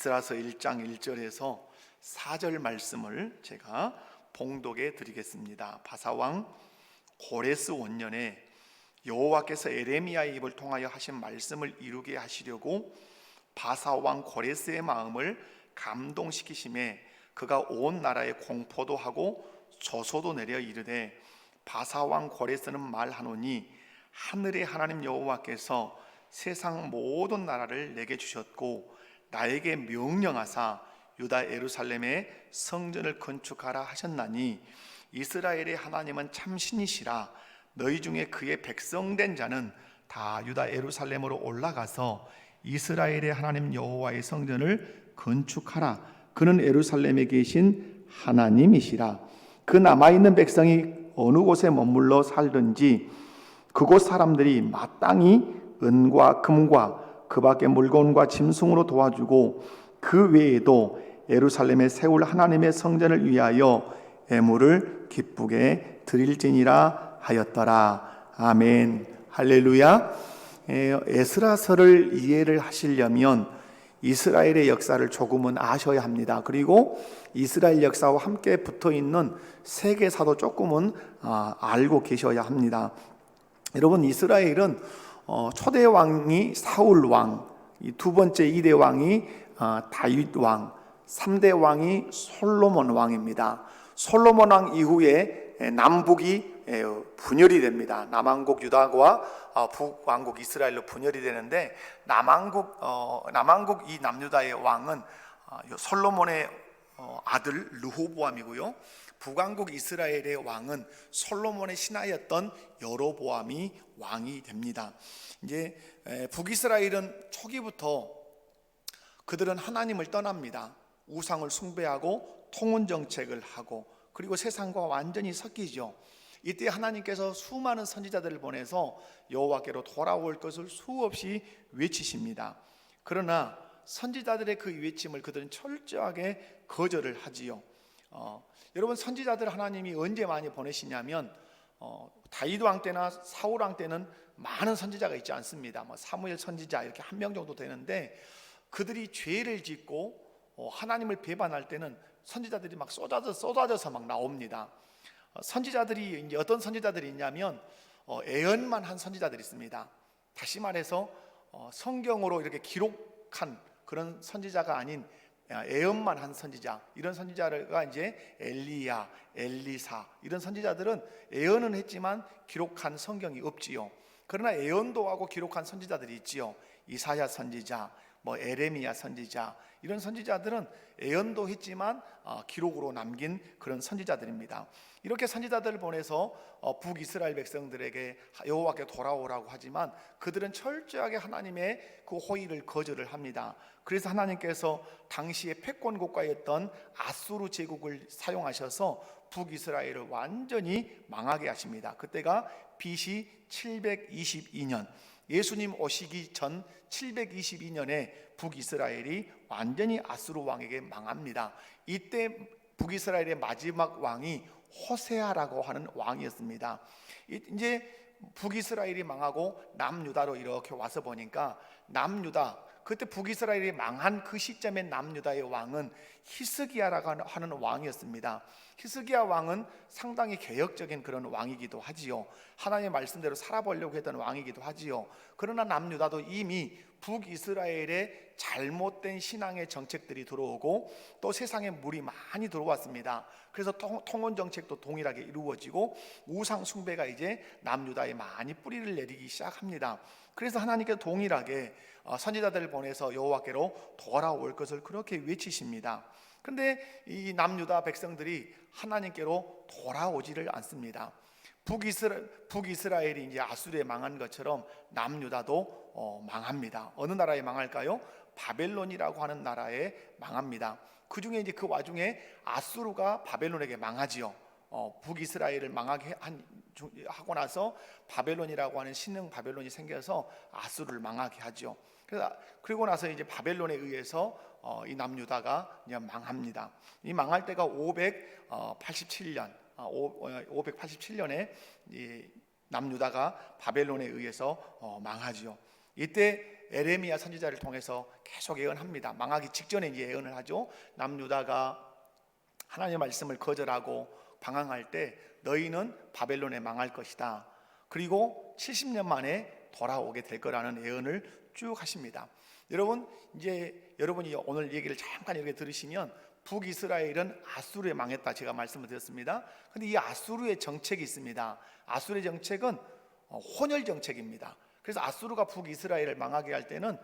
에스라서 1장 1절에서 4절 말씀을 제가 봉독해 드리겠습니다. 바사왕 고레스 원년에 여호와께서 에레미야의 입을 통하여 하신 말씀을 이루게 하시려고 바사왕 고레스의 마음을 감동시키심에 그가 온 나라에 공포도 하고 조소도 내려 이르되, 바사왕 고레스는 말하노니 하늘의 하나님 여호와께서 세상 모든 나라를 내게 주셨고 나에게 명령하사 유다 예루살렘에 성전을 건축하라 하셨나니 이스라엘의 하나님은 참신이시라. 너희 중에 그의 백성된 자는 다 유다 예루살렘으로 올라가서 이스라엘의 하나님 여호와의 성전을 건축하라. 그는 예루살렘에 계신 하나님이시라. 그 남아있는 백성이 어느 곳에 머물러 살든지 그곳 사람들이 마땅히 은과 금과 그 밖의 물건과 짐승으로 도와주고 그 외에도 예루살렘에 세울 하나님의 성전을 위하여 애물을 기쁘게 드릴지니라 하였더라. 아멘. 할렐루야. 에스라서를 이해를 하시려면 이스라엘의 역사를 조금은 아셔야 합니다. 그리고 이스라엘 역사와 함께 붙어있는 세계사도 조금은 알고 계셔야 합니다. 여러분, 이스라엘은 초대 왕이 사울 왕, 두 번째 2대 왕이 다윗 왕, 3대 왕이 솔로몬 왕입니다. 솔로몬 왕 이후에 남북이 분열이 됩니다. 남왕국 유다와 북왕국 이스라엘로 분열이 되는데, 남왕국 이 남유다의 왕은 솔로몬의 아들 르호보암이고요, 북왕국 이스라엘의 왕은 솔로몬의 신하였던 여로보암이 왕이 됩니다. 이제 북이스라엘은 초기부터 그들은 하나님을 떠납니다. 우상을 숭배하고 통혼 정책을 하고, 그리고 세상과 완전히 섞이죠. 이때 하나님께서 수많은 선지자들을 보내서 여호와께로 돌아올 것을 수없이 외치십니다. 그러나 선지자들의 그 외침을 그들은 철저하게 거절을 하지요. 여러분, 선지자들 하나님이 언제 많이 보내시냐면 다윗 왕 때나 사울 왕 때는 많은 선지자가 있지 않습니다. 사무엘 선지자 이렇게 한 명 정도 되는데, 그들이 죄를 짓고 하나님을 배반할 때는 선지자들이 막 쏟아져서 막 나옵니다. 선지자들이 이제 어떤 선지자들이 있냐면 예언만 한 선지자들이 있습니다. 다시 말해서 성경으로 이렇게 기록한 그런 선지자가 아닌 예언만 한 선지자, 이런 선지자가 이제 엘리야, 엘리사, 이런 선지자들은 예언은 했지만 기록한 성경이 없지요. 그러나 예언도 하고 기록한 선지자들이 있지요. 이사야 선지자, 에레미야 선지자, 이런 선지자들은 예언도 했지만 기록으로 남긴 그런 선지자들입니다. 이렇게 선지자들을 보내서 북이스라엘 백성들에게 여호와께 돌아오라고 하지만 그들은 철저하게 하나님의 그 호의를 거절을 합니다. 그래서 하나님께서 당시에 패권 국가였던 아수르 제국을 사용하셔서 북이스라엘을 완전히 망하게 하십니다. 그때가 BC 722년, 예수님 오시기 전 722년에 북이스라엘이 완전히 아수르 왕에게 망합니다. 이때 북이스라엘의 마지막 왕이 호세아라고 하는 왕이었습니다. 이제 북이스라엘이 망하고 남유다로 이렇게 와서 보니까 남유다, 그때 북이스라엘이 망한 그 시점에 남유다의 왕은 히스기야라고 하는 왕이었습니다. 히스기야 왕은 상당히 개혁적인 그런 왕이기도 하지요. 하나님의 말씀대로 살아보려고 했던 왕이기도 하지요. 그러나 남유다도 이미 북이스라엘의 잘못된 신앙의 정책들이 들어오고 또 세상에 물이 많이 들어왔습니다. 그래서 통혼 정책도 동일하게 이루어지고 우상 숭배가 이제 남유다에 많이 뿌리를 내리기 시작합니다. 그래서 하나님께서 동일하게 선지자들을 보내서 여호와께로 돌아올 것을 그렇게 외치십니다. 그런데 이 남유다 백성들이 하나님께로 돌아오지를 않습니다. 북이스라엘이 이제 아수르에 망한 것처럼 남유다도 망합니다. 어느 나라에 망할까요? 바벨론이라고 하는 나라에 망합니다. 그 중에 이제 그 와중에 아수르가 바벨론에게 망하지요. 북이스라엘을 망하게 하고 나서 바벨론이라고 하는 신흥 바벨론이 생겨서 아수르를 망하게 하죠. 그리고 나서 이제 바벨론에 의해서 이 남유다가 이제 망합니다. 이 망할 때가 587년에 이 남유다가 바벨론에 의해서 망하지요. 이때 에레미야 선지자를 통해서 계속 예언합니다. 망하기 직전에 이제 예언을 하죠. 남유다가 하나님의 말씀을 거절하고 방황할 때 너희는 바벨론에 망할 것이다. 그리고 70년 만에 돌아오게 될 거라는 예언을 쭉 하십니다. 여러분, 이제 여러분이 오늘 얘기를 잠깐 이렇게 들으시면 북이스라엘은 아수르에 망했다 제가 말씀을 드렸습니다. 근데 이 아수르의 정책이 있습니다. 아수르의 정책은 혼혈 정책입니다. 그래서 아수르가 북이스라엘을 망하게 할 때는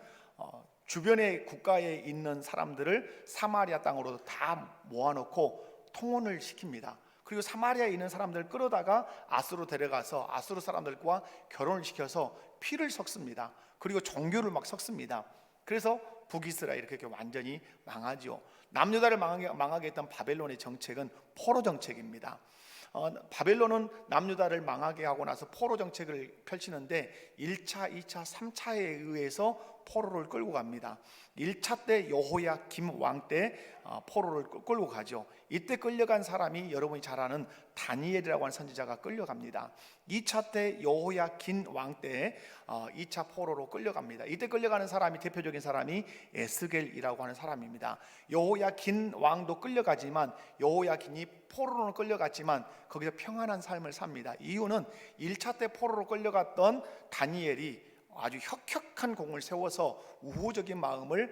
주변의 국가에 있는 사람들을 사마리아 땅으로 다 모아놓고 통혼을 시킵니다. 그리고 사마리아에 있는 사람들을 끌어다가 아수르로 데려가서 아수르 사람들과 결혼을 시켜서 피를 섞습니다. 그리고 종교를 막 섞습니다. 그래서 북이스라엘이 그렇게 완전히 망하죠. 남유다를 망하게 했던 바벨론의 정책은 포로 정책입니다. 바벨론은 남유다를 망하게 하고 나서 포로 정책을 펼치는데 1차, 2차, 3차에 의해서 포로를 끌고 갑니다. 1차 때 여호야김 왕 때 포로를 끌고 가죠. 이때 끌려간 사람이 여러분이 잘 아는 다니엘이라고 하는 선지자가 끌려갑니다. 2차 때 여호야긴 왕 때 2차 포로로 끌려갑니다. 이때 끌려가는 사람이 대표적인 사람이 에스겔이라고 하는 사람입니다. 여호야긴 왕도 끌려가지만 여호야긴이 포로로 끌려갔지만 거기서 평안한 삶을 삽니다. 이유는 1차 때 포로로 끌려갔던 다니엘이 아주 혁혁한 공을 세워서 우호적인 마음을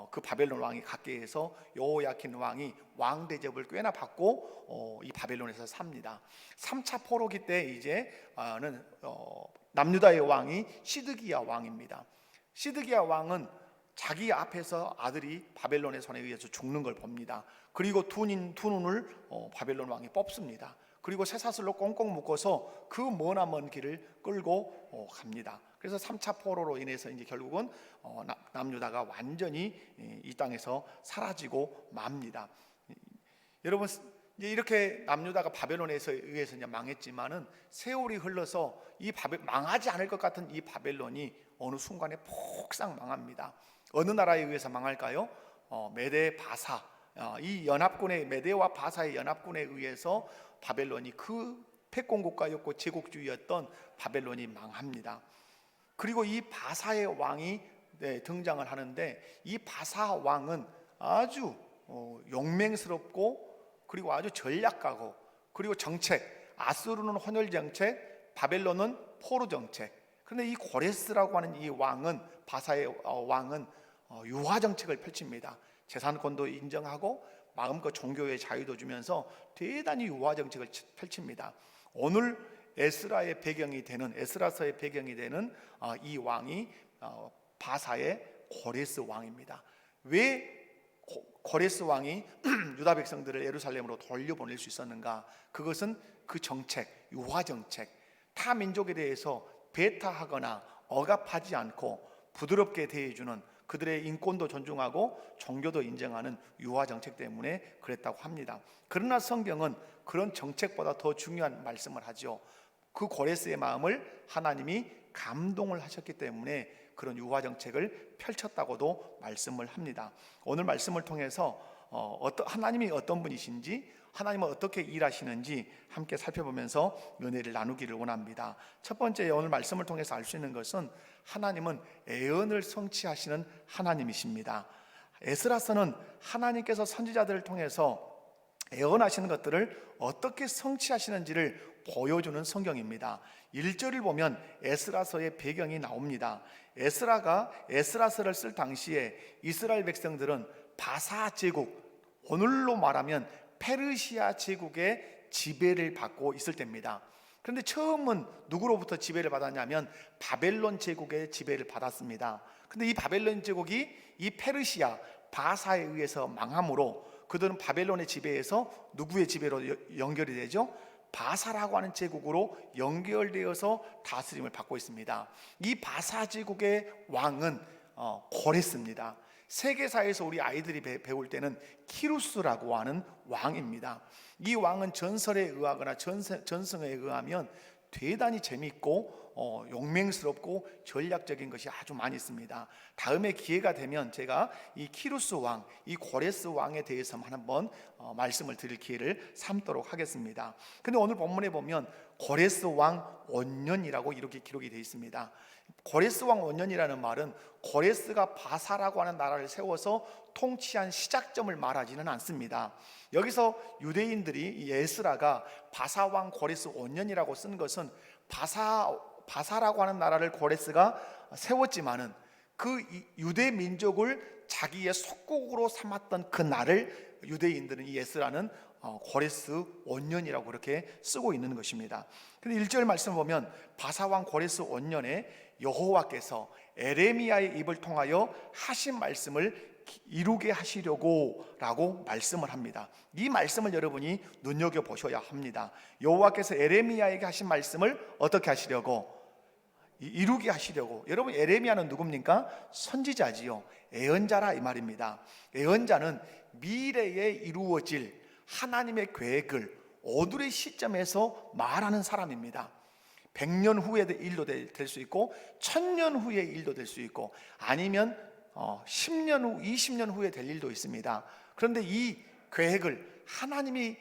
그 바벨론 왕이 갖게 해서 여호야킨 왕이 왕 대접을 꽤나 받고 이 바벨론에서 삽니다. 3차 포로기 때 이제는 남유다의 왕이 시드기야 왕입니다. 시드기야 왕은 자기 앞에서 아들이 바벨론의 손에 의해서 죽는 걸 봅니다. 그리고 두 눈을 바벨론 왕이 뽑습니다. 그리고 쇠사슬로 꽁꽁 묶어서 그 머나먼 길을 끌고 갑니다. 그래서 3차 포로로 인해서 이제 결국은 남유다가 완전히 이 땅에서 사라지고 맙니다. 여러분, 이제 이렇게 남유다가 바벨론에서 의해서 이제 망했지만은 세월이 흘러서 망하지 않을 것 같은 이 바벨론이 어느 순간에 폭삭 망합니다. 어느 나라에 의해서 망할까요? 메데 바사, 이 연합군의 메데와 바사의 연합군에 의해서 바벨론이 그 패권국가였고 제국주의였던 바벨론이 망합니다. 그리고 이 바사의 왕이 등장을 하는데 이 바사 왕은 아주 용맹스럽고 그리고 아주 전략가고 그리고 정책, 아수르는 혼혈 정책, 바벨론은 포로 정책. 그런데 이 고레스라고 하는 이 왕은 바사의 왕은 유화 정책을 펼칩니다. 재산권도 인정하고 마음껏 종교의 자유도 주면서 대단히 유화 정책을 펼칩니다. 오늘 에스라의 배경이 되는 에스라서의 배경이 되는 이 왕이 바사의 고레스 왕입니다. 왜 고레스 왕이 유다 백성들을 예루살렘으로 돌려보낼 수 있었는가? 그것은 그 정책, 유화 정책, 타 민족에 대해서 배타하거나 억압하지 않고 부드럽게 대해주는 그들의 인권도 존중하고 종교도 인정하는 유화 정책 때문에 그랬다고 합니다. 그러나 성경은 그런 정책보다 더 중요한 말씀을 하죠. 그 고레스의 마음을 하나님이 감동을 하셨기 때문에 그런 유화 정책을 펼쳤다고도 말씀을 합니다. 오늘 말씀을 통해서 하나님이 어떤 분이신지, 하나님은 어떻게 일하시는지 함께 살펴보면서 은혜를 나누기를 원합니다. 첫 번째, 오늘 말씀을 통해서 알 수 있는 것은 하나님은 애언을 성취하시는 하나님이십니다. 에스라서는 하나님께서 선지자들을 통해서 애언하시는 것들을 어떻게 성취하시는지를 보여주는 성경입니다. 1절을 보면 에스라서의 배경이 나옵니다. 에스라가 에스라서를 쓸 당시에 이스라엘 백성들은 바사 제국, 오늘로 말하면 페르시아 제국의 지배를 받고 있을 때입니다. 그런데 처음은 누구로부터 지배를 받았냐면 바벨론 제국의 지배를 받았습니다. 그런데 이 바벨론 제국이 이 페르시아 바사에 의해서 망함으로 그들은 바벨론의 지배에서 누구의 지배로 연결이 되죠? 바사라고 하는 제국으로 연결되어서 다스림을 받고 있습니다. 이 바사 제국의 왕은 고레스입니다. 세계사에서 우리 아이들이 배울 때는 키루스라고 하는 왕입니다. 이 왕은 전설에 의하거나 전승에 의하면 대단히 재미있고 용맹스럽고 전략적인 것이 아주 많이 있습니다. 다음에 기회가 되면 제가 이 키루스 왕, 이 고레스 왕에 대해서 한번 말씀을 드릴 기회를 삼도록 하겠습니다. 근데 오늘 본문에 보면 고레스 왕 원년이라고 이렇게 기록이 되어 있습니다. 고레스 왕 원년이라는 말은 고레스가 바사라고 하는 나라를 세워서 통치한 시작점을 말하지는 않습니다. 여기서 유대인들이 에스라가 바사 왕 고레스 원년이라고 쓴 것은 바사라고 하는 나라를 고레스가 세웠지만은 그 유대 민족을 자기의 속국으로 삼았던 그 날을 유대인들은 이 에스라는 고레스 원년이라고 그렇게 쓰고 있는 것입니다. 근데 1절 말씀 보면 바사왕 고레스 원년에 여호와께서 에레미야의 입을 통하여 하신 말씀을 이루게 하시려고 라고 말씀을 합니다. 이 말씀을 여러분이 눈여겨보셔야 합니다. 여호와께서 에레미야에게 하신 말씀을 어떻게 하시려고? 이루게 하시려고. 여러분, 에레미야는 누굽니까? 선지자지요. 예언자라 이 말입니다. 예언자는 미래에 이루어질 하나님의 계획을 어두의 시점에서 말하는 사람입니다. 100년 후의 일도 될 수 있고 1000년 후의 일도 될 수 있고 아니면 10년 후, 20년 후에 될 일도 있습니다. 그런데 이 계획을 하나님이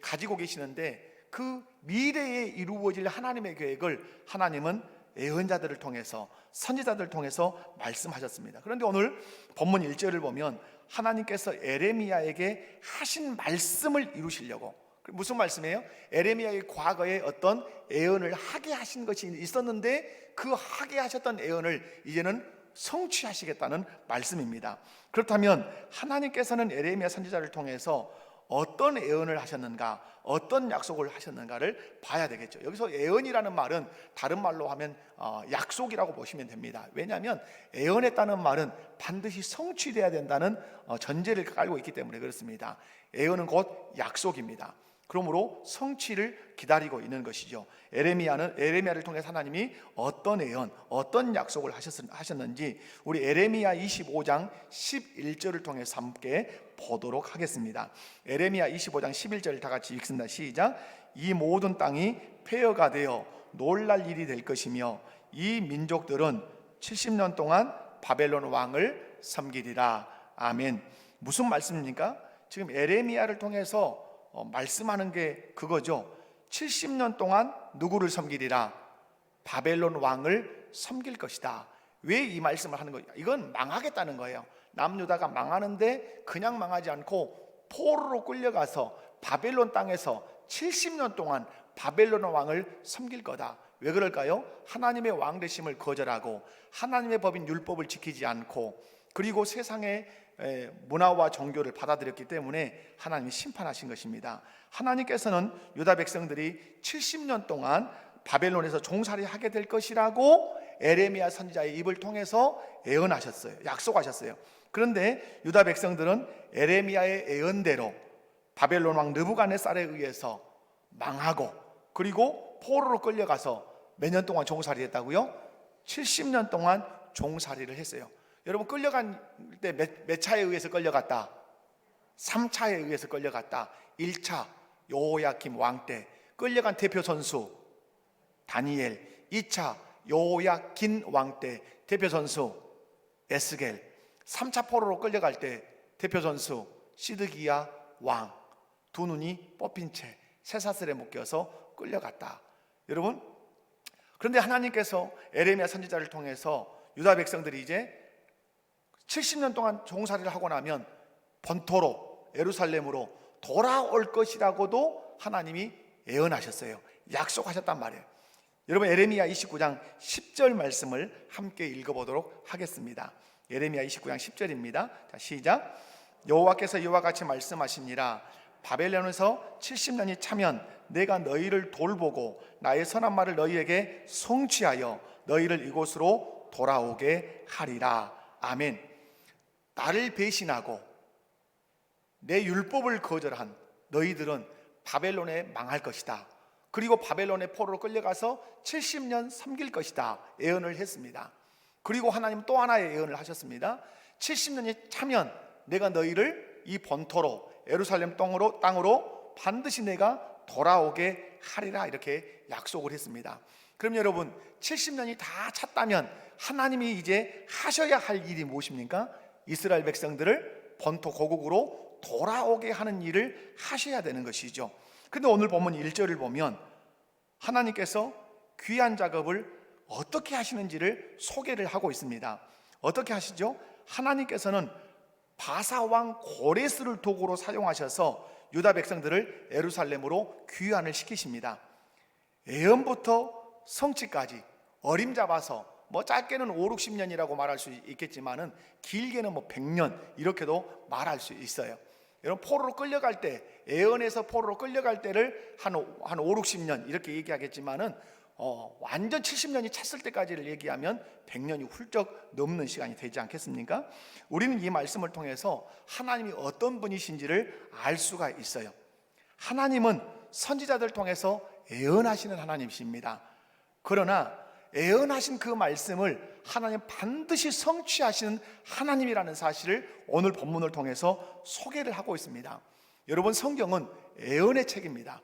가지고 계시는데 그 미래에 이루어질 하나님의 계획을 하나님은 예언자들을 통해서 선지자들을 통해서 말씀하셨습니다. 그런데 오늘 본문 1절을 보면 하나님께서 에레미야에게 하신 말씀을 이루시려고, 무슨 말씀이에요? 에레미야의 과거에 어떤 예언을 하게 하신 것이 있었는데 그 하게 하셨던 예언을 이제는 성취하시겠다는 말씀입니다. 그렇다면 하나님께서는 에레미야 선지자를 통해서 어떤 예언을 하셨는가, 어떤 약속을 하셨는가를 봐야 되겠죠. 여기서 예언이라는 말은 다른 말로 하면 약속이라고 보시면 됩니다. 왜냐하면 예언했다는 말은 반드시 성취돼야 된다는 전제를 깔고 있기 때문에 그렇습니다. 예언은 곧 약속입니다. 그러므로 성취를 기다리고 있는 것이죠. 에레미야를 통해서 하나님이 어떤 예언, 어떤 약속을 하셨는지 우리 에레미야 25장 11절을 통해서 함께 보도록 하겠습니다. 에레미야 25장 11절을 다 같이 읽습니다. 시작. 이 모든 땅이 폐허가 되어 놀랄 일이 될 것이며 이 민족들은 70년 동안 바벨론 왕을 섬기리라. 아멘. 무슨 말씀입니까? 지금 에레미야를 통해서 말씀하는 게 그거죠. 70년 동안 누구를 섬기리라? 바벨론 왕을 섬길 것이다. 왜 이 말씀을 하는 거예요? 이건 망하겠다는 거예요. 남유다가 망하는데 그냥 망하지 않고 포로로 끌려가서 바벨론 땅에서 70년 동안 바벨론 왕을 섬길 거다. 왜 그럴까요? 하나님의 왕 되심을 거절하고 하나님의 법인 율법을 지키지 않고 그리고 세상의 문화와 종교를 받아들였기 때문에 하나님이 심판하신 것입니다. 하나님께서는 유다 백성들이 70년 동안 바벨론에서 종살이 하게 될 것이라고 에레미야 선지자의 입을 통해서 예언하셨어요. 약속하셨어요. 그런데 유다 백성들은 에레미야의 예언대로 바벨론 왕 느부갓네살에 의해서 망하고 그리고 포로로 끌려가서 몇 년 동안 종살이 했다고요? 70년 동안 종살이를 했어요. 여러분, 끌려간 때 몇 차에 의해서 끌려갔다? 3차에 의해서 끌려갔다. 1차 여호야김 왕 때 끌려간 대표 선수 다니엘, 2차 여호야긴 왕 때 대표 선수 에스겔, 3차 포로로 끌려갈 때 대표 선수 시드기야 왕, 두 눈이 뽑힌 채 쇠사슬에 묶여서 끌려갔다. 여러분, 그런데 하나님께서 에레미야 선지자를 통해서 유다 백성들이 이제 70년 동안 종살이를 하고 나면 본토로 예루살렘으로 돌아올 것이라고도 하나님이 예언하셨어요. 약속하셨단 말이에요. 여러분, 에레미야 29장 10절 말씀을 함께 읽어보도록 하겠습니다. 에레미야 29장 10절입니다. 자, 시작. 여호와께서 이와 같이 말씀하시니라. 바벨론에서 70년이 차면 내가 너희를 돌보고 나의 선한 말을 너희에게 성취하여 너희를 이곳으로 돌아오게 하리라. 아멘. 나를 배신하고 내 율법을 거절한 너희들은 바벨론에 망할 것이다. 그리고 바벨론의 포로로 끌려가서 70년 섬길 것이다. 예언을 했습니다. 그리고 하나님 또 하나의 예언을 하셨습니다. 70년이 차면 내가 너희를 이 본토로 예루살렘 땅으로 반드시 내가 돌아오게 하리라. 이렇게 약속을 했습니다. 그럼 여러분 70년이 다 찼다면 하나님이 이제 하셔야 할 일이 무엇입니까? 이스라엘 백성들을 본토 고국으로 돌아오게 하는 일을 하셔야 되는 것이죠. 근데 오늘 본문 1절을 보면 하나님께서 귀한 작업을 어떻게 하시는지를 소개를 하고 있습니다. 어떻게 하시죠? 하나님께서는 바사왕 고레스를 도구로 사용하셔서 유다 백성들을 예루살렘으로 귀환을 시키십니다. 애언부터 성취까지 어림잡아서 짧게는 5, 60년이라고 말할 수 있겠지만은 길게는 100년 이렇게도 말할 수 있어요. 여러분 포로로 끌려갈 때, 애언에서 포로로 끌려갈 때를 한 5, 60년 이렇게 얘기하겠지만은 완전 70년이 찼을 때까지를 얘기하면 100년이 훌쩍 넘는 시간이 되지 않겠습니까? 우리는 이 말씀을 통해서 하나님이 어떤 분이신지를 알 수가 있어요. 하나님은 선지자들 통해서 애언하시는 하나님이십니다. 그러나 애언하신 그 말씀을 하나님 반드시 성취하시는 하나님이라는 사실을 오늘 본문을 통해서 소개를 하고 있습니다. 여러분 성경은 애언의 책입니다.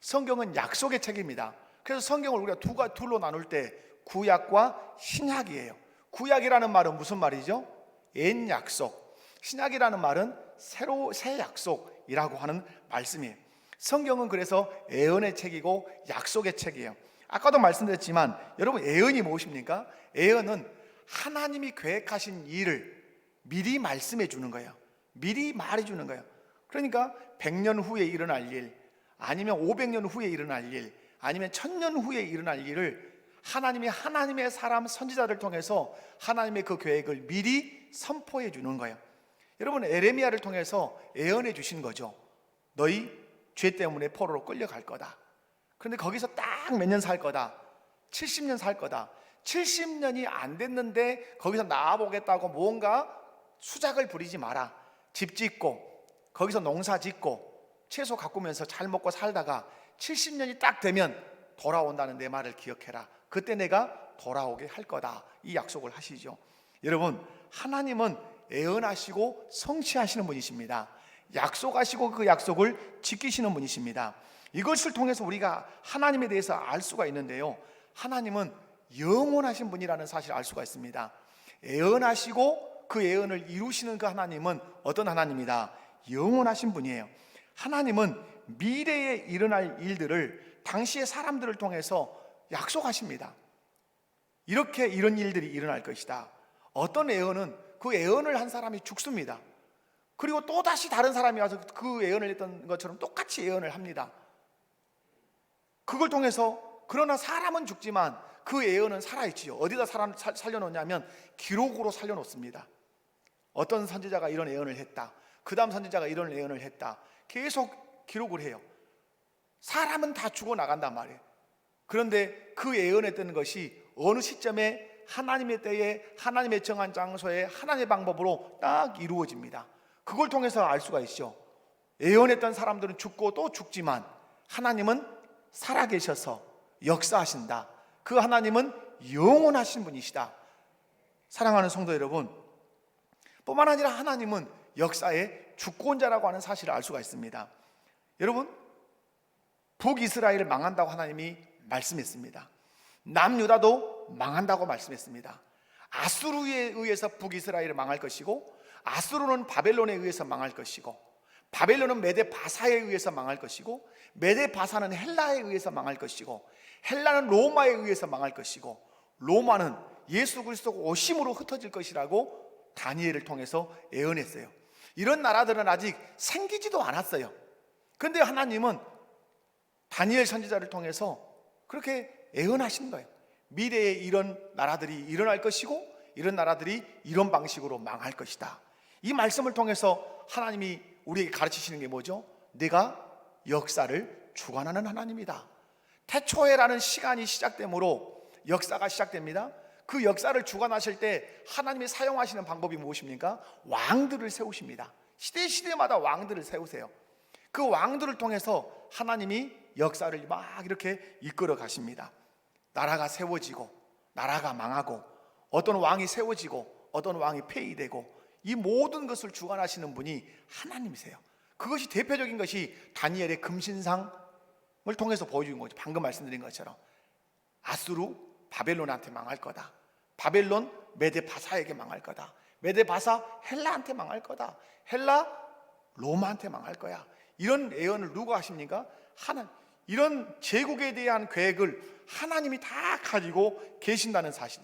성경은 약속의 책입니다. 그래서 성경을 우리가 둘로 나눌 때 구약과 신약이에요. 구약이라는 말은 무슨 말이죠? 옛 약속. 신약이라는 말은 새 약속이라고 하는 말씀이에요. 성경은 그래서 애언의 책이고 약속의 책이에요. 아까도 말씀드렸지만 여러분 애언이 무엇입니까? 애언은 하나님이 계획하신 일을 미리 말씀해 주는 거예요. 미리 말해 주는 거예요. 그러니까 100년 후에 일어날 일, 아니면 500년 후에 일어날 일, 아니면 1000년 후에 일어날 일을 하나님이 하나님의 사람 선지자를 통해서 하나님의 그 계획을 미리 선포해 주는 거예요. 여러분 에레미야를 통해서 예언해 주신 거죠. 너희 죄 때문에 포로로 끌려갈 거다. 그런데 거기서 딱 몇 년 살 거다. 70년 살 거다. 70년이 안 됐는데 거기서 나와보겠다고 뭔가 수작을 부리지 마라. 집 짓고 거기서 농사 짓고 채소 가꾸면서 잘 먹고 살다가 70년이 딱 되면 돌아온다는 내 말을 기억해라. 그때 내가 돌아오게 할 거다. 이 약속을 하시죠. 여러분 하나님은 애언하시고 성취하시는 분이십니다. 약속하시고 그 약속을 지키시는 분이십니다. 이것을 통해서 우리가 하나님에 대해서 알 수가 있는데요, 하나님은 영원하신 분이라는 사실을 알 수가 있습니다. 애언하시고 그 애언을 이루시는 그 하나님은 어떤 하나님이다? 영원하신 분이에요. 하나님은 미래에 일어날 일들을 당시의 사람들을 통해서 약속하십니다. 이렇게 이런 일들이 일어날 것이다. 어떤 애언은 그 애언을 한 사람이 죽습니다. 그리고 또다시 다른 사람이 와서 그 예언을 했던 것처럼 똑같이 예언을 합니다. 그걸 통해서 그러나 사람은 죽지만 그 예언은 살아있지요. 어디다 살려놓냐면 기록으로 살려놓습니다. 어떤 선지자가 이런 예언을 했다, 그 다음 선지자가 이런 예언을 했다, 계속 기록을 해요. 사람은 다 죽어나간단 말이에요. 그런데 그 예언했던 것이 어느 시점에 하나님의 때에 하나님의 정한 장소에 하나님의 방법으로 딱 이루어집니다. 그걸 통해서 알 수가 있죠. 예언했던 사람들은 죽고 또 죽지만 하나님은 살아계셔서 역사하신다. 그 하나님은 영원하신 분이시다. 사랑하는 성도 여러분, 뿐만 아니라 하나님은 역사의 주권자라고 하는 사실을 알 수가 있습니다. 여러분, 북이스라엘을 망한다고 하나님이 말씀했습니다. 남유다도 망한다고 말씀했습니다. 아수르에 의해서 북이스라엘을 망할 것이고, 아수르는 바벨론에 의해서 망할 것이고, 바벨론은 메데 바사에 의해서 망할 것이고, 메데 바사는 헬라에 의해서 망할 것이고, 헬라는 로마에 의해서 망할 것이고, 로마는 예수 그리스도 오심으로 흩어질 것이라고 다니엘을 통해서 예언했어요. 이런 나라들은 아직 생기지도 않았어요. 그런데 하나님은 다니엘 선지자를 통해서 그렇게 예언하신 거예요. 미래에 이런 나라들이 일어날 것이고, 이런 나라들이 이런 방식으로 망할 것이다. 이 말씀을 통해서 하나님이 우리에게 가르치시는 게 뭐죠? 내가 역사를 주관하는 하나님이다. 태초에라는 시간이 시작되므로 역사가 시작됩니다. 그 역사를 주관하실 때 하나님이 사용하시는 방법이 무엇입니까? 왕들을 세우십니다. 시대마다 왕들을 세우세요. 그 왕들을 통해서 하나님이 역사를 막 이렇게 이끌어 가십니다. 나라가 세워지고 나라가 망하고, 어떤 왕이 세워지고 어떤 왕이 폐위되고, 이 모든 것을 주관하시는 분이 하나님이세요. 그것이 대표적인 것이 다니엘의 금신상을 통해서 보여준 거죠. 방금 말씀드린 것처럼 아수르 바벨론한테 망할 거다. 바벨론 메데바사에게 망할 거다. 메데바사 헬라한테 망할 거다. 헬라 로마한테 망할 거야. 이런 예언을 누가 하십니까? 하나님. 이런 제국에 대한 계획을 하나님이 다 가지고 계신다는 사실.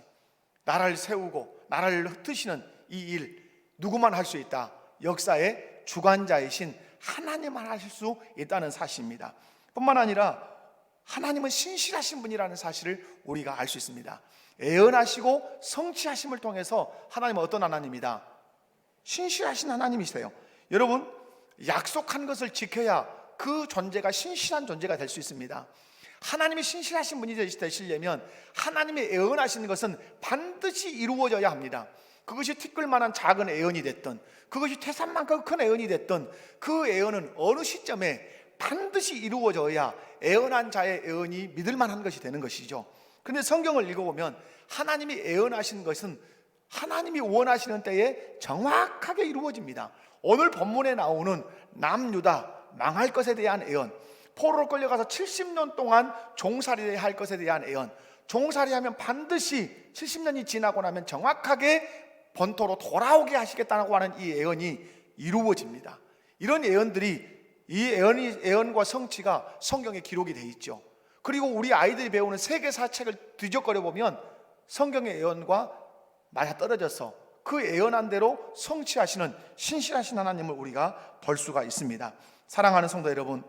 나라를 세우고 나라를 흩으시는 이 일 누구만 할 수 있다? 역사의 주관자이신 하나님만 하실 수 있다는 사실입니다. 뿐만 아니라 하나님은 신실하신 분이라는 사실을 우리가 알 수 있습니다. 애언하시고 성취하심을 통해서 하나님은 어떤 하나님이다? 신실하신 하나님이세요. 여러분, 약속한 것을 지켜야 그 존재가 신실한 존재가 될 수 있습니다. 하나님이 신실하신 분이 되시려면 하나님이 애언하시는 것은 반드시 이루어져야 합니다. 그것이 티끌만한 작은 애언이 됐든 그것이 태산만큼 큰 애언이 됐든 그 애언은 어느 시점에 반드시 이루어져야 애언한 자의 애언이 믿을만한 것이 되는 것이죠. 그런데 성경을 읽어보면 하나님이 애언하신 것은 하나님이 원하시는 때에 정확하게 이루어집니다. 오늘 본문에 나오는 남유다 망할 것에 대한 애언, 포로로 끌려가서 70년 동안 종살이 할 것에 대한 애언, 종살이하면 반드시 70년이 지나고 나면 정확하게 본토로 돌아오게 하시겠다고 하는 이 애언이 이루어집니다. 이런 애언들이 이 애언과 성취가 성경에 기록이 되어 있죠. 그리고 우리 아이들이 배우는 세계사책을 뒤적거려 보면 성경의 애언과 맞아떨어져서 그 애언한 대로 성취하시는 신실하신 하나님을 우리가 볼 수가 있습니다. 사랑하는 성도 여러분,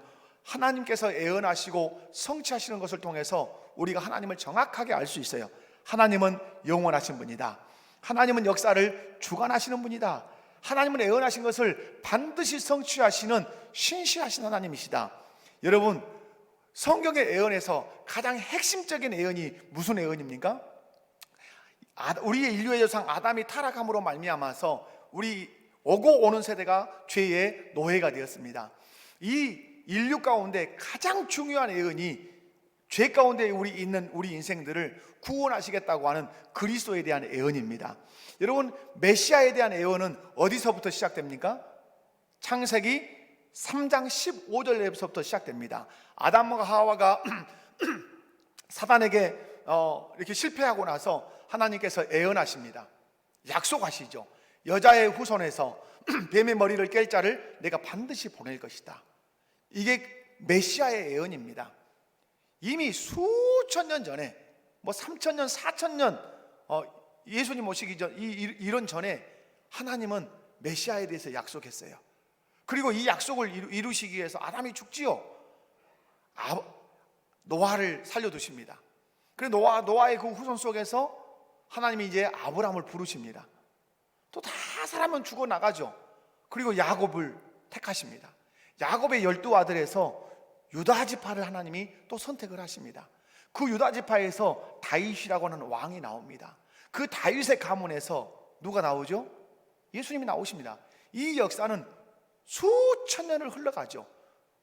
하나님께서 애언하시고 성취하시는 것을 통해서 우리가 하나님을 정확하게 알 수 있어요. 하나님은 영원하신 분이다. 하나님은 역사를 주관하시는 분이다. 하나님은 애언하신 것을 반드시 성취하시는 신실하신 하나님이시다. 여러분, 성경의 애언에서 가장 핵심적인 애언이 무슨 애언입니까? 우리의 인류의 조상 아담이 타락함으로 말미암아서 우리 오고 오는 세대가 죄의 노예가 되었습니다. 이 인류 가운데 가장 중요한 애언이 죄 가운데 있는 우리 인생들을 구원하시겠다고 하는 그리스도에 대한 애언입니다. 여러분, 메시아에 대한 애언은 어디서부터 시작됩니까? 창세기 3장 15절에서부터 시작됩니다. 아담과 하와가 사단에게 이렇게 실패하고 나서 하나님께서 애언하십니다. 약속하시죠. 여자의 후손에서 뱀의 머리를 깰 자를 내가 반드시 보낼 것이다. 이게 메시아의 애언입니다. 이미 수천 년 전에, 3,000년, 4,000년 예수님 오시기 전 이런 전에 하나님은 메시아에 대해서 약속했어요. 그리고 이 약속을 이루시기 위해서 아담이 죽지요. 노아를 살려두십니다. 그래서 노아의 그 후손 속에서 하나님이 이제 아브라함을 부르십니다. 또 다 사람은 죽어 나가죠. 그리고 야곱을 택하십니다. 야곱의 12아들에서 유다 지파를 하나님이 또 선택을 하십니다. 그 유다 지파에서 다윗이라고 하는 왕이 나옵니다. 그 다윗의 가문에서 누가 나오죠? 예수님이 나오십니다. 이 역사는 수천 년을 흘러가죠.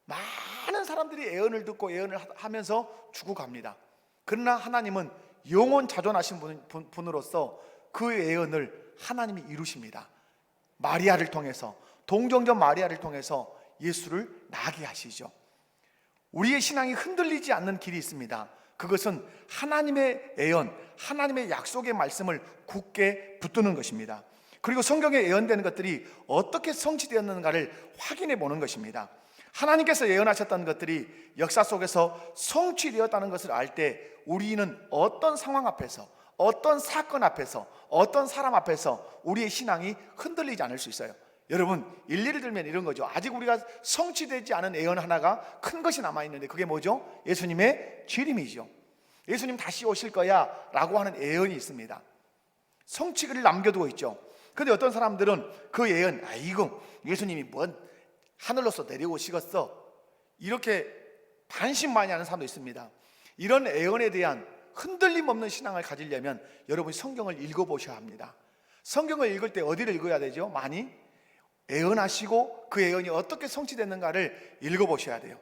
많은 사람들이 애언을 듣고 애언을 하면서 죽어갑니다. 그러나 하나님은 영원 자존하신 분으로서 그 애언을 하나님이 이루십니다. 마리아를 통해서, 동정녀 마리아를 통해서 예수를 나게 하시죠. 우리의 신앙이 흔들리지 않는 길이 있습니다. 그것은 하나님의 애언, 하나님의 약속의 말씀을 굳게 붙드는 것입니다. 그리고 성경에 예언되는 것들이 어떻게 성취되었는가를 확인해 보는 것입니다. 하나님께서 예언하셨던 것들이 역사 속에서 성취되었다는 것을 알 때 우리는 어떤 상황 앞에서, 어떤 사건 앞에서, 어떤 사람 앞에서 우리의 신앙이 흔들리지 않을 수 있어요. 여러분, 일리를 들면 이런 거죠. 아직 우리가 성취되지 않은 예언 하나가 큰 것이 남아있는데 그게 뭐죠? 예수님의 재림이죠. 예수님 다시 오실 거야 라고 하는 예언이 있습니다. 성취를 남겨두고 있죠. 그런데 어떤 사람들은 그 예언, 이거 예수님이 뭔 하늘로서 내려오시겠어, 이렇게 반신반의하는 사람도 있습니다. 이런 예언에 대한 흔들림 없는 신앙을 가지려면 여러분이 성경을 읽어보셔야 합니다. 성경을 읽을 때 어디를 읽어야 되죠? 많이 예언하시고 그 예언이 어떻게 성취됐는가를 읽어보셔야 돼요.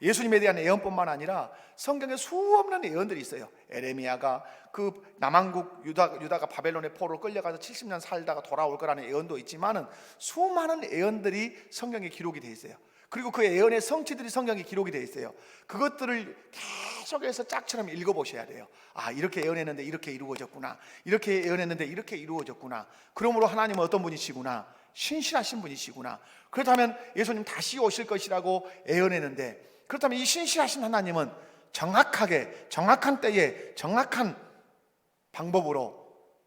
예수님에 대한 예언뿐만 아니라 성경에 수없는 예언들이 있어요. 에레미야가 그 남왕국 유다가 바벨론의 포로로 끌려가서 70년 살다가 돌아올 거라는 예언도 있지만은 수많은 예언들이 성경에 기록이 되어 있어요. 그리고 그 예언의 성취들이 성경에 기록이 되어 있어요. 그것들을 계속해서 짝처럼 읽어보셔야 돼요. 아, 이렇게 예언했는데 이렇게 이루어졌구나, 이렇게 예언했는데 이렇게 이루어졌구나. 그러므로 하나님은 어떤 분이시구나, 신실하신 분이시구나. 그렇다면 예수님 다시 오실 것이라고 예언했는데, 그렇다면 이 신실하신 하나님은 정확하게 정확한 때에 정확한 방법으로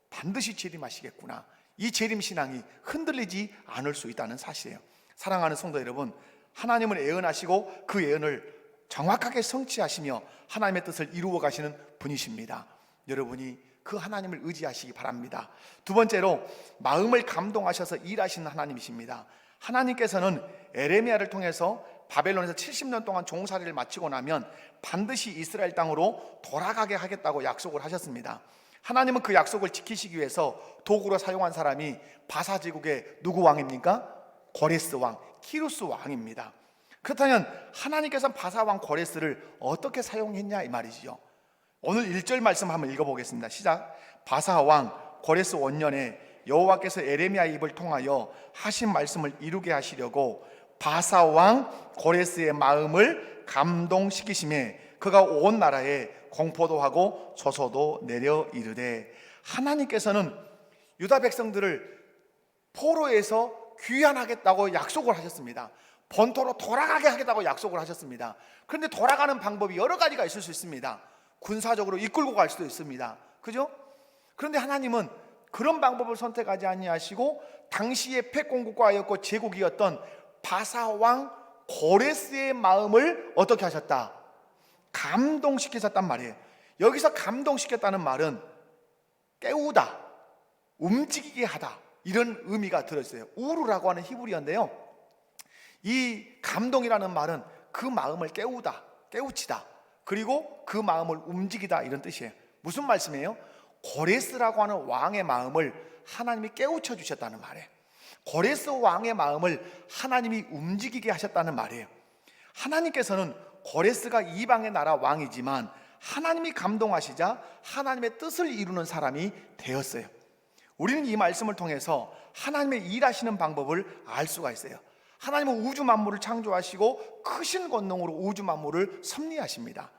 반드시 재림하시겠구나. 이 재림 신앙이 흔들리지 않을 수 있다는 사실이에요. 사랑하는 성도 여러분, 하나님은 예언하시고 그 예언을 정확하게 성취하시며 하나님의 뜻을 이루어 가시는 분이십니다. 여러분이 그 하나님을 의지하시기 바랍니다. 두 번째로, 마음을 감동하셔서 일하시는 하나님이십니다. 하나님께서는 에레미야를 통해서 바벨론에서 70년 동안 종살이를 마치고 나면 반드시 이스라엘 땅으로 돌아가게 하겠다고 약속을 하셨습니다. 하나님은 그 약속을 지키시기 위해서 도구로 사용한 사람이 바사 제국의 누구 왕입니까? 고레스 왕, 키루스 왕입니다. 그렇다면 하나님께서는 바사 왕 고레스를 어떻게 사용했냐 이 말이지요. 오늘 1절 말씀 한번 읽어보겠습니다. 시작. 바사 왕 고레스 원년에 여호와께서 에레미야의 입을 통하여 하신 말씀을 이루게 하시려고 바사 왕 고레스의 마음을 감동시키심에 그가 온 나라에 공포도 하고 조소도 내려 이르되, 하나님께서는 유다 백성들을 포로에서 귀환하겠다고 약속을 하셨습니다. 본토로 돌아가게 하겠다고 약속을 하셨습니다. 그런데 돌아가는 방법이 여러 가지가 있을 수 있습니다. 군사적으로 이끌고 갈 수도 있습니다. 그죠? 그런데 하나님은 그런 방법을 선택하지 아니하시고 당시의 패권국가였고 제국이었던 바사 왕 고레스의 마음을 어떻게 하셨다? 감동시키셨단 말이에요. 여기서 감동시켰다는 말은 깨우다, 움직이게 하다, 이런 의미가 들어있어요. 우르라고 하는 히브리어인데요, 이 감동이라는 말은 그 마음을 깨우다, 깨우치다, 그리고 그 마음을 움직이다, 이런 뜻이에요. 무슨 말씀이에요? 고레스라고 하는 왕의 마음을 하나님이 깨우쳐 주셨다는 말이에요. 고레스 왕의 마음을 하나님이 움직이게 하셨다는 말이에요. 하나님께서는 고레스가 이방의 나라 왕이지만 하나님이 감동하시자 하나님의 뜻을 이루는 사람이 되었어요. 우리는 이 말씀을 통해서 하나님의 일하시는 방법을 알 수가 있어요. 하나님은 우주 만물을 창조하시고 크신 권능으로 우주 만물을 섭리하십니다.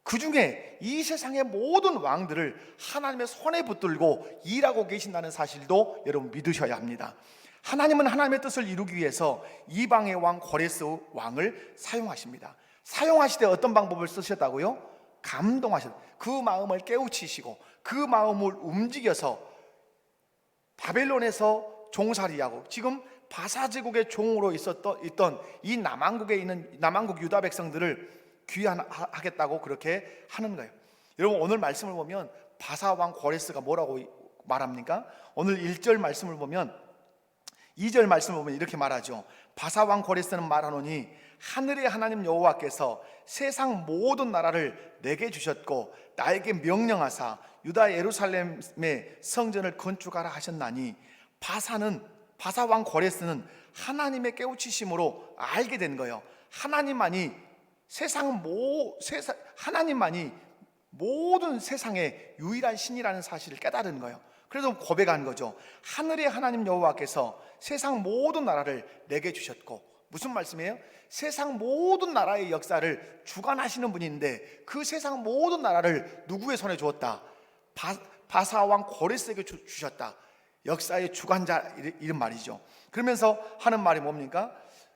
그 중에 이 세상의 모든 왕들을 하나님의 손에 붙들고 일하고 계신다는 사실도 여러분 믿으셔야 합니다. 하나님은 하나님의 뜻을 이루기 위해서 이방의 왕 고레스 왕을 사용하십니다. 사용하실 때 어떤 방법을 쓰셨다고요? 감동하셨다. 그 마음을 깨우치시고 그 마음을 움직여서 바벨론에서 종살이하고 지금 바사 제국의 종으로 있던 이 남왕국에 있는 남왕국 유다 백성들을 귀환하겠다고 그렇게 하는 거예요. 여러분, 오늘 말씀을 보면 바사 왕 고레스가 뭐라고 말합니까? 오늘 1절 말씀을 보면, 2절 말씀을 보면 이렇게 말하죠. 바사 왕 고레스는 말하노니 하늘의 하나님 여호와께서 세상 모든 나라를 내게 주셨고 나에게 명령하사 유다 예루살렘의 성전을 건축하라 하셨나니, 바사 왕 고레스는 하나님의 깨우치심으로 알게 된 거예요. 하나님만이 모든 세상의 유일한 신이라는 사실을 깨달은 거예요. 그래서 고백한 거죠. 하늘의 하나님 여호와께서 세상 모든 나라를 내게 주셨고, 무슨 말씀이에요? 세상 모든 나라의 역사를 주관하시는 분인데 그 세상 모든 나라를 누구의 손에 주었다? 바사 왕 고레스에게 주셨다. 역사의 주관자, 이런 말이죠. 그러면서 하는 말이 뭡니까?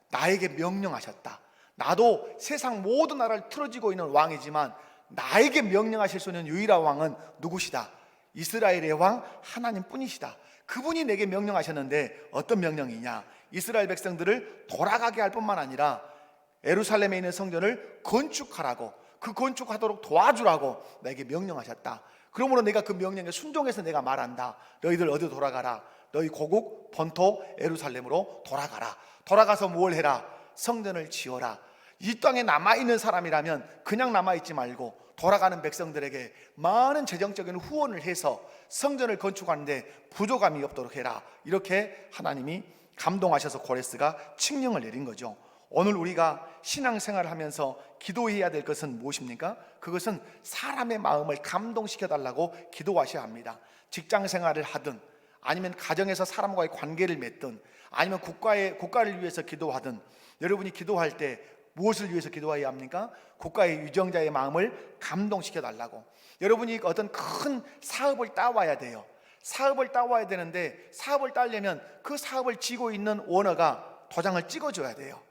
나에게 명령하셨다. 나도 세상 모든 나라를 틀어지고 있는 왕이지만 나에게 명령하실 수 있는 유일한 왕은 누구시다? 이스라엘의 왕 하나님뿐이시다. 그분이 내게 명령하셨는데 어떤 명령이냐? 이스라엘 백성들을 돌아가게 할 뿐만 아니라 예루살렘에 있는 성전을 건축하라고, 그 건축하도록 도와주라고 내게 명령하셨다. 그러므로 내가 그 명령에 순종해서 내가 말한다. 너희들 어디 돌아가라. 너희 고국 본토 예루살렘으로 돌아가라. 돌아가서 뭘 해라? 성전을 지어라. 이 땅에 남아있는 사람이라면 그냥 남아있지 말고 돌아가는 백성들에게 많은 재정적인 후원을 해서 성전을 건축하는데 부족함이 없도록 해라. 이렇게 하나님이 감동하셔서 고레스가 칙령을 내린 거죠. 오늘 우리가 신앙생활을 하면서 기도해야 될 것은 무엇입니까? 그것은 사람의 마음을 감동시켜 달라고 기도하셔야 합니다. 직장생활을 하든 아니면 가정에서 사람과의 관계를 맺든, 아니면 국가를 위해서 기도하든, 여러분이 기도할 때 무엇을 위해서 기도해야 합니까? 국가의 유정자의 마음을 감동시켜 달라고. 여러분이 어떤 큰 사업을 따와야 돼요. 사업을 따와야 되는데, 사업을 따려면 그 사업을 쥐고 있는 오너가 도장을 찍어줘야 돼요.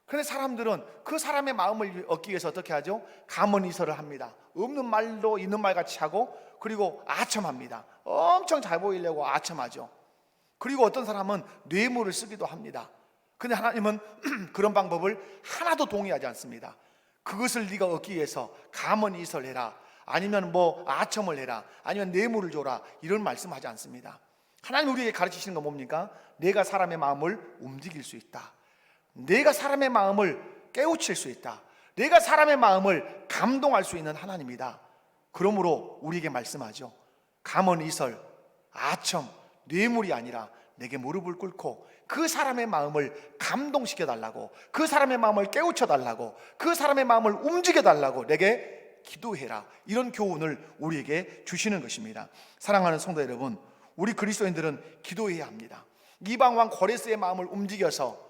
그런데 사람들은 그 사람의 마음을 얻기 위해서 어떻게 하죠? 감언이설을 합니다. 없는 말로 있는 말 같이 하고, 그리고 아첨합니다. 엄청 잘 보이려고 아첨하죠. 그리고 어떤 사람은 뇌물을 쓰기도 합니다. 근데 하나님은 그런 방법을 하나도 동의하지 않습니다. 그것을 네가 얻기 위해서 감언이설을 해라, 아니면 뭐 아첨을 해라, 아니면 뇌물을 줘라, 이런 말씀하지 않습니다. 하나님 우리에게 가르치시는 건 뭡니까? 내가 사람의 마음을 움직일 수 있다. 내가 사람의 마음을 깨우칠 수 있다. 내가 사람의 마음을 감동할 수 있는 하나님이다. 그러므로 우리에게 말씀하죠. 감언이설, 아첨, 뇌물이 아니라 내게 무릎을 꿇고 그 사람의 마음을 감동시켜 달라고, 그 사람의 마음을 깨우쳐 달라고, 그 사람의 마음을 움직여 달라고 내게 기도해라. 이런 교훈을 우리에게 주시는 것입니다. 사랑하는 성도 여러분, 우리 그리스도인들은 기도해야 합니다. 이방 왕 고레스의 마음을 움직여서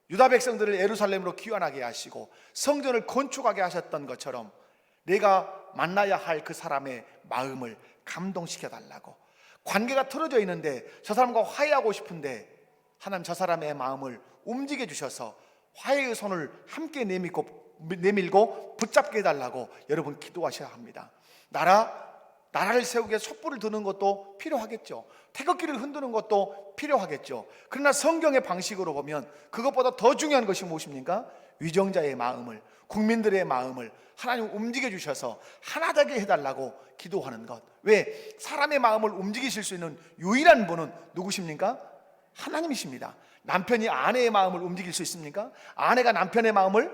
유다 백성들을 예루살렘으로 귀환하게 하시고 성전을 건축하게 하셨던 것처럼 내가 만나야 할 그 사람의 마음을 감동시켜 달라고. 관계가 틀어져 있는데 저 사람과 화해하고 싶은데 하나님 저 사람의 마음을 움직여 주셔서 화해의 손을 함께 내밀고 붙잡게 해달라고 여러분 기도하셔야 합니다. 나라를 세우기 위해 촛불을 드는 것도 필요하겠죠. 태극기를 흔드는 것도 필요하겠죠. 그러나 성경의 방식으로 보면 그것보다 더 중요한 것이 무엇입니까? 위정자의 마음을, 국민들의 마음을 하나님 움직여 주셔서 하나 되게 해달라고 기도하는 것. 왜? 사람의 마음을 움직이실 수 있는 유일한 분은 누구십니까? 하나님이십니다. 남편이 아내의 마음을 움직일 수 있습니까? 아내가 남편의 마음을,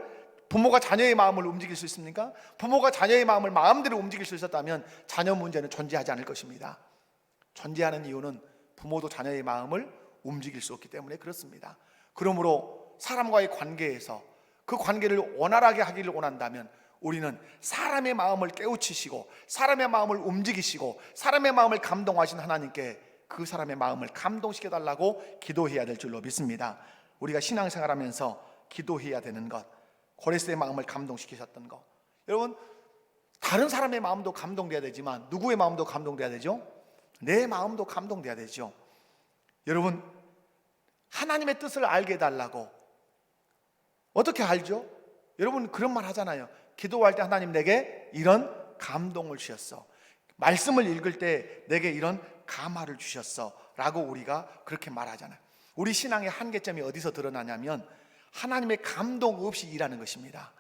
부모가 자녀의 마음을 움직일 수 있습니까? 부모가 자녀의 마음을 마음대로 움직일 수 있었다면 자녀 문제는 존재하지 않을 것입니다. 존재하는 이유는 부모도 자녀의 마음을 움직일 수 없기 때문에 그렇습니다. 그러므로 사람과의 관계에서 그 관계를 원활하게 하기를 원한다면 우리는 사람의 마음을 깨우치시고 사람의 마음을 움직이시고 사람의 마음을 감동하신 하나님께 그 사람의 마음을 감동시켜 달라고 기도해야 될 줄로 믿습니다. 우리가 신앙생활하면서 기도해야 되는 것, 고레스의 마음을 감동시키셨던 것, 여러분 다른 사람의 마음도 감동돼야 되지만 누구의 마음도 감동돼야 되죠? 내 마음도 감동돼야 되죠. 여러분 하나님의 뜻을 알게 해달라고 어떻게 알죠? 여러분 그런 말 하잖아요. 기도할 때 하나님 내게 이런 감동을 주셨어, 말씀을 읽을 때 내게 이런 감화를 주셨어 라고 우리가 그렇게 말하잖아요. 우리 신앙의 한계점이 어디서 드러나냐면 하나님의 감동 없이 일하는 것입니다.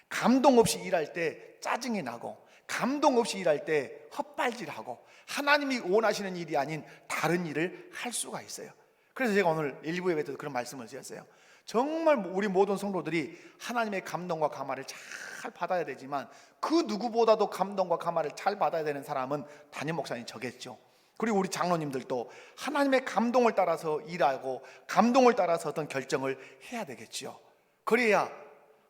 감동 없이 일할 때 짜증이 나고, 감동 없이 일할 때 헛발질하고, 하나님이 원하시는 일이 아닌 다른 일을 할 수가 있어요. 그래서 제가 오늘 일부 예배 때도 그런 말씀을 드렸어요. 정말 우리 모든 성도들이 하나님의 감동과 감화를 잘 받아야 되지만 그 누구보다도 감동과 감화를 잘 받아야 되는 사람은 담임 목사님 저겠죠. 그리고 우리 장로님들도 하나님의 감동을 따라서 일하고 감동을 따라서 어떤 결정을 해야 되겠죠. 그래야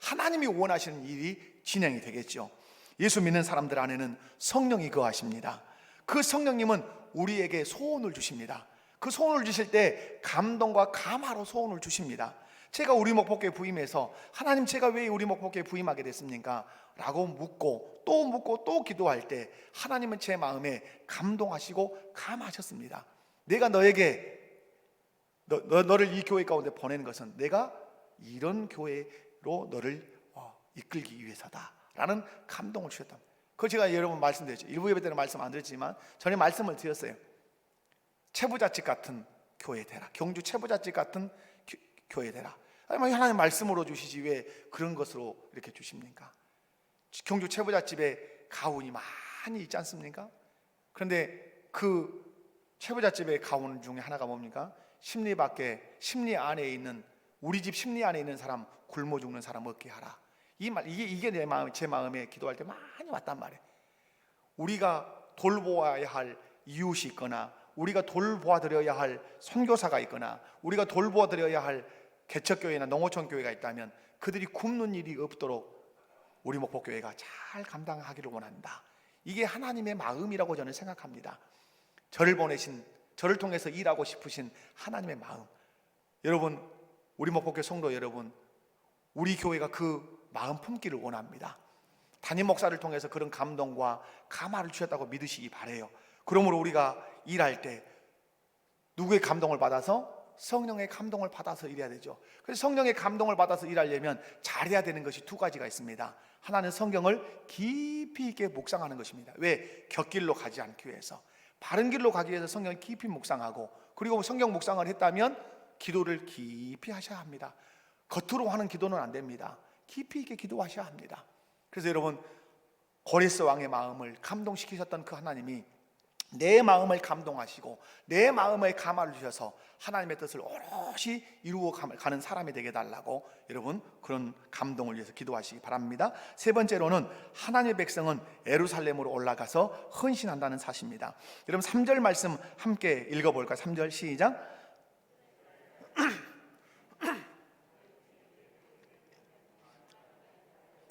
하나님이 원하시는 일이 진행이 되겠죠. 예수 믿는 사람들 안에는 성령이 거하십니다. 그 성령님은 우리에게 소원을 주십니다. 그 소원을 주실 때 감동과 감화로 소원을 주십니다. 제가 우리 목포교회 부임해서 하나님 제가 왜 우리 목포교회 부임하게 됐습니까? 라고 묻고 또 기도할 때 하나님은 제 마음에 감동하시고 감하셨습니다. 내가 너에게 너를 이 교회 가운데 보낸 것은 내가 이런 교회로 너를 이끌기 위해서다 라는 감동을 주셨다. 그거 제가 여러분 말씀드렸죠. 일부 예배 때는 말씀 안 드렸지만 전에 말씀을 드렸어요. 체부자집 같은 교회 되라, 경주 체부자집 같은 교회 되라. 하나님 말씀으로 주시지 왜 그런 것으로 이렇게 주십니까? 경주 체부자집에 가훈이 많이 있지 않습니까? 그런데 그 체부자집의 가훈 중에 하나가 뭡니까? 심리 안에 있는, 우리 집 심리 안에 있는 사람 굶어 죽는 사람 먹게 하라. 이게 제 마음에 기도할 때 많이 왔단 말이에요. 우리가 돌보아야 할 이웃이 있거나, 우리가 돌보아드려야 할 선교사가 있거나, 우리가 돌보아드려야 할 개척교회나 농어촌교회가 있다면 그들이 굶는 일이 없도록 우리 목포교회가 잘 감당하기를 원한다. 이게 하나님의 마음이라고 저는 생각합니다. 저를 보내신 저를 통해서 일하고 싶으신 하나님의 마음, 여러분, 우리 목포교회 성도 여러분, 우리 교회가 그 마음 품기를 원합니다. 담임 목사를 통해서 그런 감동과 감화를 주셨다고 믿으시기 바라요. 그러므로 우리가 일할 때 누구의 감동을 받아서? 성령의 감동을 받아서 일해야 되죠. 그래서 성령의 감동을 받아서 일하려면 잘해야 되는 것이 두 가지가 있습니다. 하나는 성경을 깊이 있게 묵상하는 것입니다. 왜? 곁길로 가지 않기 위해서, 바른 길로 가기 위해서 성경을 깊이 묵상하고, 그리고 성경 묵상을 했다면 기도를 깊이 하셔야 합니다. 겉으로 하는 기도는 안 됩니다. 깊이 있게 기도하셔야 합니다. 그래서 여러분, 고레스 왕의 마음을 감동시키셨던 그 하나님이 내 마음을 감동하시고 내 마음에 감화를 주셔서 하나님의 뜻을 오롯이 이루어 가는 사람이 되게 달라고 여러분 그런 감동을 위해서 기도하시기 바랍니다. 세 번째로는 하나님의 백성은 예루살렘으로 올라가서 헌신한다는 사실입니다. 여러분 3절 말씀 함께 읽어볼까요? 3절 시작.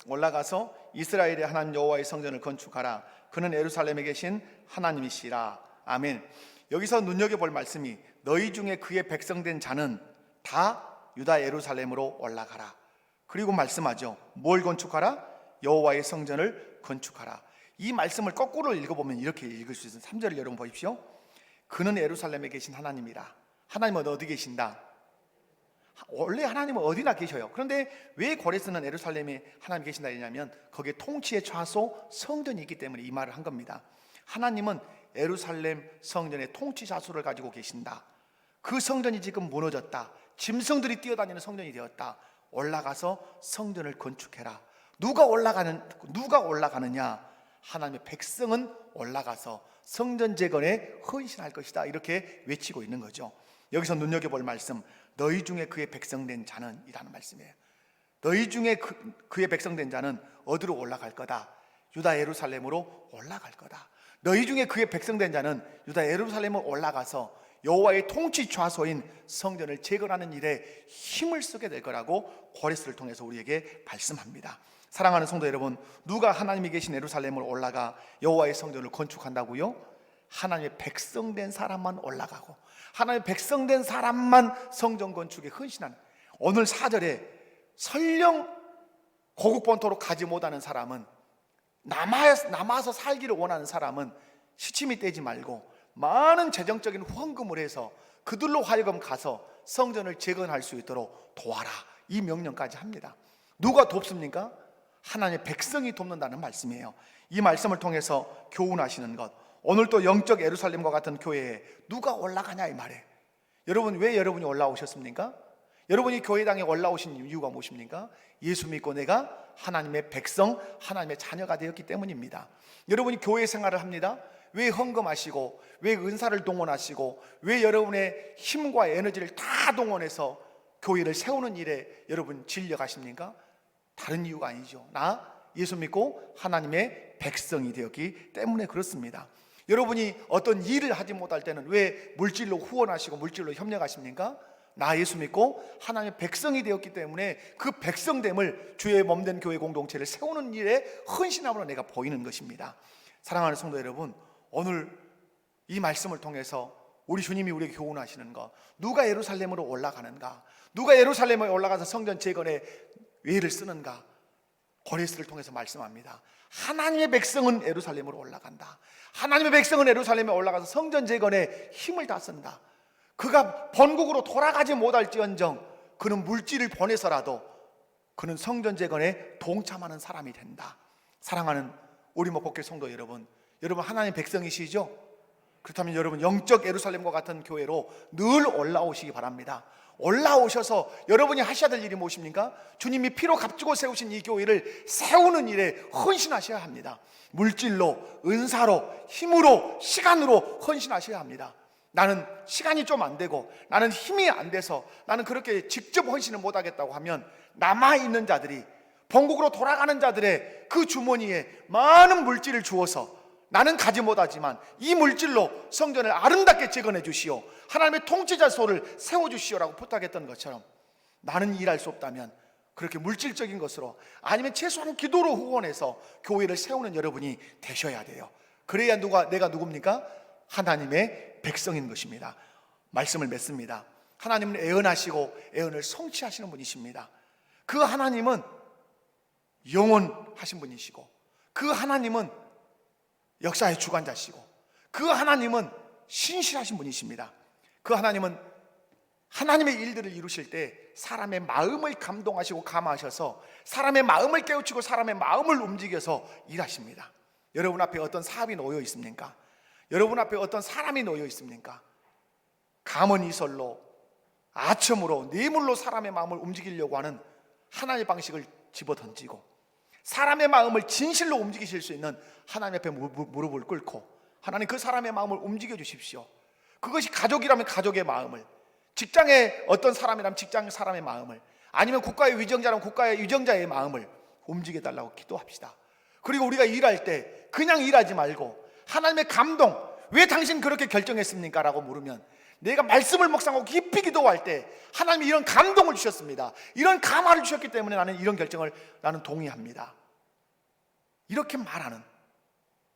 올라가서 이스라엘의 하나님 여호와의 성전을 건축하라. 그는 예루살렘에 계신 하나님이시라. 아멘. 여기서 눈여겨볼 말씀이 너희 중에 그의 백성된 자는 다 유다 예루살렘으로 올라가라. 그리고 말씀하죠. 뭘 건축하라? 여호와의 성전을 건축하라. 이 말씀을 거꾸로 읽어보면 이렇게 읽을 수 있어요. 3절을 여러분 보십시오. 그는 예루살렘에 계신 하나님이라. 하나님은 어디 계신다? 원래 하나님은 어디나 계셔요. 그런데 왜 고레스는 예루살렘에 하나님 계신다 했냐면 거기에 통치의 좌소 성전이 있기 때문에 이 말을 한 겁니다. 하나님은 예루살렘 성전의 통치 좌소를 가지고 계신다. 그 성전이 지금 무너졌다. 짐승들이 뛰어다니는 성전이 되었다. 올라가서 성전을 건축해라. 누가 올라가느냐? 하나님의 백성은 올라가서 성전 재건에 헌신할 것이다. 이렇게 외치고 있는 거죠. 여기서 눈여겨볼 말씀, 너희 중에 그의 백성된 자는 이라는 말씀이에요. 너희 중에 그의 백성된 자는 어디로 올라갈 거다? 유다 예루살렘으로 올라갈 거다. 너희 중에 그의 백성된 자는 유다 예루살렘으로 올라가서 여호와의 통치 좌소인 성전을 재건하는 일에 힘을 쓰게 될 거라고 고레스를 통해서 우리에게 말씀합니다. 사랑하는 성도 여러분, 누가 하나님이 계신 예루살렘으로 올라가 여호와의 성전을 건축한다고요? 하나님의 백성된 사람만 올라가고 하나님의 백성된 사람만 성전 건축에 헌신하는, 오늘 4절에 설령 고국 본토로 가지 못하는 사람은, 남아서 살기를 원하는 사람은 시침이 떼지 말고 많은 재정적인 후원금을 해서 그들로 하여금 가서 성전을 재건할 수 있도록 도와라. 이 명령까지 합니다. 누가 돕습니까? 하나님의 백성이 돕는다는 말씀이에요. 이 말씀을 통해서 교훈하시는 것, 오늘 또 영적 예루살렘과 같은 교회에 누가 올라가냐 이 말이에요. 여러분, 왜 여러분이 올라오셨습니까? 여러분이 교회당에 올라오신 이유가 무엇입니까? 예수 믿고 내가 하나님의 백성, 하나님의 자녀가 되었기 때문입니다. 여러분이 교회 생활을 합니다. 왜 헌금하시고, 왜 은사를 동원하시고, 왜 여러분의 힘과 에너지를 다 동원해서 교회를 세우는 일에 여러분 진력하십니까? 다른 이유가 아니죠. 나 예수 믿고 하나님의 백성이 되었기 때문에 그렇습니다. 여러분이 어떤 일을 하지 못할 때는 왜 물질로 후원하시고 물질로 협력하십니까? 나 예수 믿고 하나님의 백성이 되었기 때문에 그 백성됨을 주의 몸된 교회 공동체를 세우는 일에 헌신함으로 내가 보이는 것입니다. 사랑하는 성도 여러분, 오늘 이 말씀을 통해서 우리 주님이 우리에게 교훈하시는 것, 누가 예루살렘으로 올라가는가? 누가 예루살렘에 올라가서 성전 재건에 외를 쓰는가? 고레스를 통해서 말씀합니다. 하나님의 백성은 예루살렘으로 올라간다. 하나님의 백성은 예루살렘에 올라가서 성전 재건에 힘을 다 쓴다. 그가 본국으로 돌아가지 못할지언정 그는 물질을 보내서라도 그는 성전 재건에 동참하는 사람이 된다. 사랑하는 우리 목포교회 성도 여러분, 여러분 하나님의 백성이시죠? 그렇다면 여러분 영적 예루살렘과 같은 교회로 늘 올라오시기 바랍니다. 올라오셔서 여러분이 하셔야 될 일이 무엇입니까? 주님이 피로 값주고 세우신 이 교회를 세우는 일에 헌신하셔야 합니다. 물질로, 은사로, 힘으로, 시간으로 헌신하셔야 합니다. 나는 시간이 좀 안 되고 나는 힘이 안 돼서 나는 그렇게 직접 헌신을 못 하겠다고 하면 남아있는 자들이, 본국으로 돌아가는 자들의 그 주머니에 많은 물질을 주어서 나는 가지 못하지만 이 물질로 성전을 아름답게 재건해 주시오, 하나님의 통치자소를 세워주시오라고 부탁했던 것처럼 나는 일할 수 없다면 그렇게 물질적인 것으로 아니면 최소한 기도로 후원해서 교회를 세우는 여러분이 되셔야 돼요. 그래야 내가 누굽니까? 하나님의 백성인 것입니다. 말씀을 맺습니다. 하나님은 애언하시고 애언을 성취하시는 분이십니다. 그 하나님은 영원하신 분이시고, 그 하나님은 역사의 주관자시고, 그 하나님은 신실하신 분이십니다. 그 하나님은 하나님의 일들을 이루실 때 사람의 마음을 감동하시고 감화하셔서 사람의 마음을 깨우치고 사람의 마음을 움직여서 일하십니다. 여러분 앞에 어떤 사업이 놓여 있습니까? 여러분 앞에 어떤 사람이 놓여 있습니까? 가문이설로, 아첨으로, 뇌물로 사람의 마음을 움직이려고 하는 하나님의 방식을 집어던지고, 사람의 마음을 진실로 움직이실 수 있는 하나님 앞에 무릎을 꿇고, 하나님 그 사람의 마음을 움직여 주십시오. 그것이 가족이라면 가족의 마음을, 직장의 어떤 사람이라면 직장 사람의 마음을, 아니면 국가의 위정자라면 국가의 위정자의 마음을 움직여 달라고 기도합시다. 그리고 우리가 일할 때 그냥 일하지 말고 하나님의 감동, 왜 당신 그렇게 결정했습니까? 라고 물으면, 내가 말씀을 묵상하고 깊이 기도할 때 하나님이 이런 감동을 주셨습니다. 이런 감화를 주셨기 때문에 나는 이런 결정을 나는 동의합니다. 이렇게 말하는,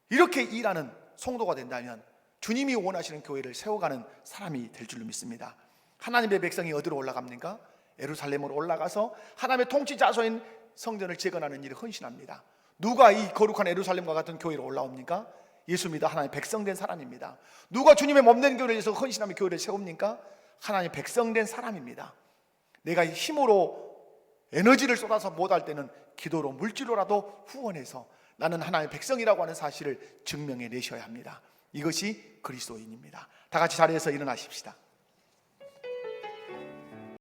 이렇게 일하는 성도가 된다면 주님이 원하시는 교회를 세워가는 사람이 될 줄로 믿습니다. 하나님의 백성이 어디로 올라갑니까? 예루살렘으로 올라가서 하나님의 통치 자소인 성전을 재건하는 일에 헌신합니다. 누가 이 거룩한 예루살렘과 같은 교회로 올라옵니까? 예수 믿어 하나님의 백성된 사람입니다. 누가 주님의 몸된 교회를 위해서 헌신하며 교회를 세웁니까? 하나님의 백성된 사람입니다. 내가 힘으로 에너지를 쏟아서 못할 때는 기도로, 물질로라도 후원해서 나는 하나님의 백성이라고 하는 사실을 증명해 내셔야 합니다. 이것이 그리스도인입니다. 다 같이 자리에서 일어나십시다.